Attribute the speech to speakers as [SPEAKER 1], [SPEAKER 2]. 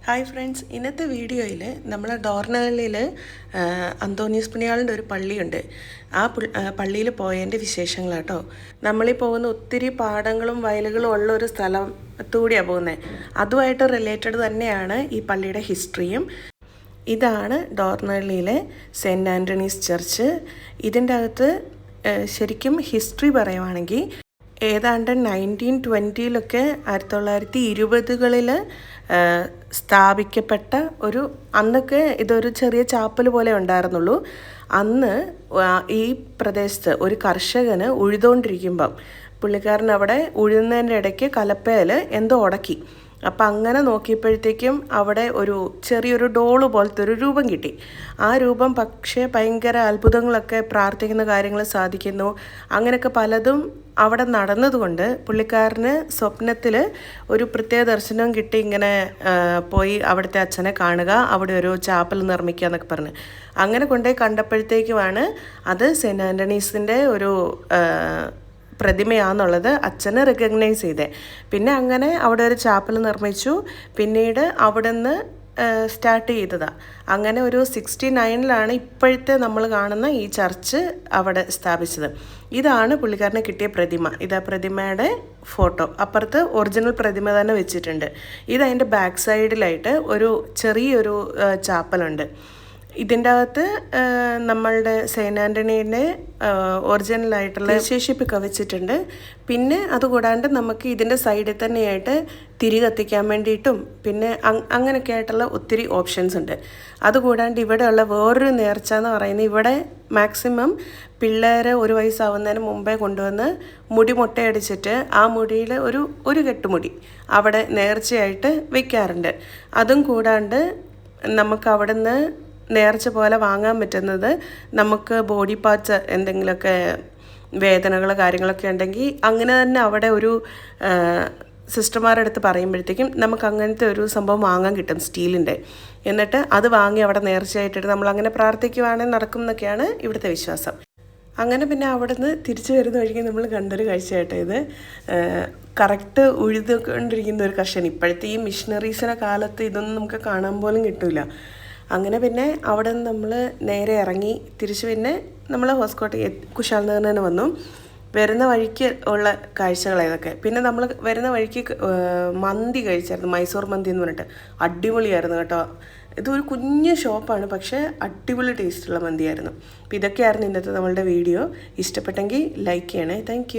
[SPEAKER 1] Hi friends, ഇന്നത്തെ വീഡിയോയിൽ നമ്മുടെ ഡോർനഗലിൽ അന്തോണീസ് പുണ്യാളൻ്റെ ഒരു പള്ളിയുണ്ട്. ആ പള്ളിയിൽ പോയതിൻ്റെ വിശേഷങ്ങളാട്ടോ. നമ്മളീ പോകുന്ന ഒത്തിരി പാടങ്ങളും വയലുകളും ഉള്ള ഒരു സ്ഥലത്തൂടെയാണ് പോകുന്നത്. അതുമായിട്ട് റിലേറ്റഡ് തന്നെയാണ് ഈ പള്ളിയുടെ ഹിസ്റ്ററിയും. ഇതാണ് ഡോർനഗലിലെ സെൻറ്റ് ആൻ്റണീസ് ചർച്ച്. ഇതിൻ്റെ അകത്ത് ശരിക്കും ഹിസ്റ്ററി പറയുവാണെങ്കിൽ ഏതാണ്ട് 1920 1920കളിൽ സ്ഥാപിക്കപ്പെട്ട ഒരു, അന്നൊക്കെ ഇതൊരു ചെറിയ ചാപ്പൽ പോലെ ഉണ്ടായിരുന്നുള്ളൂ. അന്ന് ഈ പ്രദേശത്ത് ഒരു കർഷകന് ഉഴുതുകൊണ്ടിരിക്കുമ്പം പുള്ളിക്കാരൻ അവിടെ ഉഴുന്നതിൻ്റെ ഇടയ്ക്ക് കലപ്പയിൽ എന്തോ ഉടക്കി. അപ്പം അങ്ങനെ നോക്കിയപ്പോഴത്തേക്കും അവിടെ ഒരു ചെറിയൊരു ഡോള് പോലത്തെ ഒരു രൂപം കിട്ടി. ആ രൂപം പക്ഷേ ഭയങ്കര അത്ഭുതങ്ങളൊക്കെ, പ്രാർത്ഥിക്കുന്ന കാര്യങ്ങൾ സാധിക്കുന്നു, അങ്ങനെയൊക്കെ പലതും അവിടെ നടന്നതുകൊണ്ട് പുള്ളിക്കാരന് സ്വപ്നത്തിൽ ഒരു പ്രത്യേക ദർശനം കിട്ടി. ഇങ്ങനെ പോയി അവിടുത്തെ അച്ഛനെ കാണുക, അവിടെ ഒരു ചാപ്പൽ നിർമ്മിക്കുക എന്നൊക്കെ പറഞ്ഞ് അങ്ങനെ കൊണ്ടുപോയി കണ്ടപ്പോഴത്തേക്കുമാണ് അത് സെൻറ്റ് ആൻ്റണീസിൻ്റെ ഒരു പ്രതിമയാണെന്നുള്ളത് അച്ഛനെ റെക്കഗ്നൈസ് ചെയ്തേ. പിന്നെ അങ്ങനെ അവിടെ ഒരു ചാപ്പൽ നിർമ്മിച്ചു. പിന്നീട് അവിടെ നിന്ന് സ്റ്റാർട്ട് ചെയ്തതാണ്. അങ്ങനെ ഒരു 69 ഇപ്പോഴത്തെ നമ്മൾ കാണുന്ന ഈ ചർച്ച് അവിടെ സ്ഥാപിച്ചത്. ഇതാണ് പുള്ളിക്കാരനെ കിട്ടിയ പ്രതിമ. ഇതാ പ്രതിമയുടെ ഫോട്ടോ. അപ്പുറത്ത് ഒറിജിനൽ പ്രതിമ തന്നെ വെച്ചിട്ടുണ്ട്. ഇതതിൻ്റെ ബാക്ക് സൈഡിലായിട്ട് ഒരു ചെറിയൊരു ചാപ്പലുണ്ട്. ഇതിൻ്റെ അകത്ത് നമ്മളുടെ സെയിൻറ്റ് ആൻ്റണീൻ്റെ ഒറിജിനലായിട്ടുള്ള വിശേഷിപ്പൊക്കെ വെച്ചിട്ടുണ്ട്. പിന്നെ അതുകൂടാണ്ട് നമുക്ക് ഇതിൻ്റെ സൈഡിൽ തന്നെയായിട്ട് തിരി കത്തിക്കാൻ വേണ്ടിയിട്ടും പിന്നെ അങ്ങനെയൊക്കെ ആയിട്ടുള്ള ഒത്തിരി ഓപ്ഷൻസ് ഉണ്ട്. അതുകൂടാണ്ട് ഇവിടെയുള്ള വേറൊരു നേർച്ച എന്ന് പറയുന്നത്, ഇവിടെ മാക്സിമം പിള്ളേരെ 1 വയസ്സാവുന്നതിന് മുമ്പേ കൊണ്ടുവന്ന് മുടി മുട്ടയടിച്ചിട്ട് ആ മുടിയിൽ ഒരു കെട്ടുമുടി അവിടെ നേർച്ചയായിട്ട് വയ്ക്കാറുണ്ട്. അതും കൂടാണ്ട് നമുക്ക് അവിടെ നിന്ന് നേർച്ച പോലെ വാങ്ങാൻ പറ്റുന്നത്, നമുക്ക് ബോഡി പാർട്സ് എന്തെങ്കിലുമൊക്കെ വേദനകൾ കാര്യങ്ങളൊക്കെ ഉണ്ടെങ്കിൽ അങ്ങനെ തന്നെ അവിടെ ഒരു സിസ്റ്റർമാരുടെ അടുത്ത് പറയുമ്പോഴത്തേക്കും നമുക്ക് അങ്ങനത്തെ ഒരു സംഭവം വാങ്ങാൻ കിട്ടും, സ്റ്റീലിൻ്റെ. എന്നിട്ട് അത് വാങ്ങി അവിടെ നേർച്ചയായിട്ടിട്ട് നമ്മളങ്ങനെ പ്രാർത്ഥിക്കുവാണെങ്കിൽ നടക്കും എന്നൊക്കെയാണ് ഇവിടുത്തെ വിശ്വാസം. അങ്ങനെ പിന്നെ അവിടെ നിന്ന് തിരിച്ചു വരുന്ന വഴിക്ക് നമ്മൾ കണ്ടൊരു കാഴ്ചയായിട്ട് ഇത് കറക്റ്റ് ഉഴുതുകൊണ്ടിരിക്കുന്ന ഒരു കർഷകൻ. ഇപ്പോഴത്തെ ഈ മിഷണറീസിൻ്റെ കാലത്ത് ഇതൊന്നും നമുക്ക് കാണാൻ പോലും കിട്ടില്ല. അങ്ങനെ പിന്നെ അവിടെ നിന്ന് നമ്മൾ നേരെ ഇറങ്ങി തിരിച്ച് പിന്നെ നമ്മൾ ഹോസ്കോട്ട് കുശാൽ നഗറിൽ തന്നെ വന്നു. വരുന്ന വഴിക്ക് ഉള്ള കാഴ്ചകളായതൊക്കെ. പിന്നെ നമ്മൾ വരുന്ന വഴിക്ക് മന്തി കഴിച്ചായിരുന്നു, മൈസൂർ മന്തി എന്ന് പറഞ്ഞിട്ട്. അടിപൊളിയായിരുന്നു കേട്ടോ. ഇതൊരു കുഞ്ഞ് ഷോപ്പാണ്, പക്ഷേ അടിപൊളി ടേസ്റ്റുള്ള മന്തിയായിരുന്നു. അപ്പോൾ ഇതൊക്കെയായിരുന്നു ഇന്നത്തെ നമ്മളുടെ വീഡിയോ. ഇഷ്ടപ്പെട്ടെങ്കിൽ ലൈക്ക് ചെയ്യണേ. താങ്ക്